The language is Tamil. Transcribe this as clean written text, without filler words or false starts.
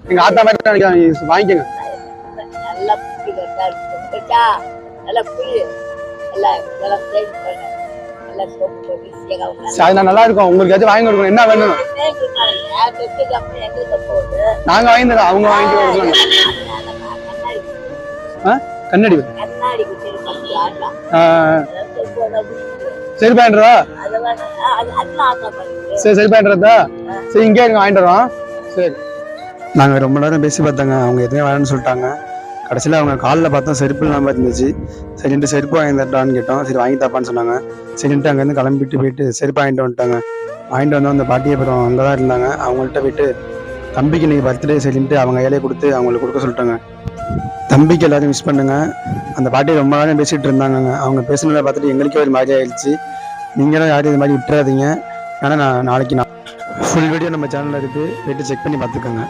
எங்க ஆத்தா மாதிரி நினைக்கிறேன், வாங்கிக்கோங்க. நல்லா புளி கட்டா நல்லா புளி எல்லாம் இதெல்லாம் சேர்த்து போடுங்க. நல்லா சோப்பு போட்டு சீரகம் அது நான் நல்லா இருக்கும். உங்களுக்கு ஏதாச்சும் வாங்கி கொடுக்கணும், என்ன வேணும்? எங்களுக்கு போகுது நாங்க வாங்கி தரோம், அவங்க வாங்கி கொடுக்கலாம். கண்ணாடி கண்ணாடி சரி பயன்றதா? சரி சரி பயன்றதா? சரி இங்கே இருங்க, வாங்கிட்டு வரோம். சரி. நாங்கள் ரொம்ப நேரம் பேசி பார்த்தாங்க, அவங்க எதுவுமே வேணும்னு சொல்லிட்டாங்க. கடைசியில் அவங்க காலில் பார்த்தோம் செருப்பு இல்லாமல் இருந்துச்சு. சரின்ட்டு செருப்பு வாங்கி தட்டான்னு கேட்டோம். சரி வாங்கி தாப்பான்னு சொன்னாங்க. சரின்ட்டு அங்கேருந்து கிளம்பிட்டு போயிட்டு செருப்பு வாங்கிட்டு வந்துட்டாங்க. வாங்கிட்டு வந்தோம். அந்த பாட்டியை அப்புறம் அங்கே தான் இருந்தாங்க. அவங்கள்ட்ட போயிட்டு தம்பிக்கு இன்னைக்கு பர்த்டே சரின்ட்டு அவங்க கையிலே கொடுத்து அவங்களுக்கு கொடுக்க சொல்லிட்டாங்க. தம்பிக்கு எல்லாரும் மிஸ் பண்ணுங்க. அந்த பாட்டி ரொம்ப நேரம் பேசிகிட்டு இருந்தாங்க. அவங்க பேசுனதை பார்த்துட்டு எங்களுக்கே ஒரு மாதிரி ஆயிடுச்சு. நீங்களும் யாரும் இது மாதிரி விட்டுறாதீங்க. ஏன்னா நாளைக்கு ஃபுல் வீடியோ நம்ம சேனலில் இருக்குது, போயிட்டு செக் பண்ணி பார்த்துக்கோங்க.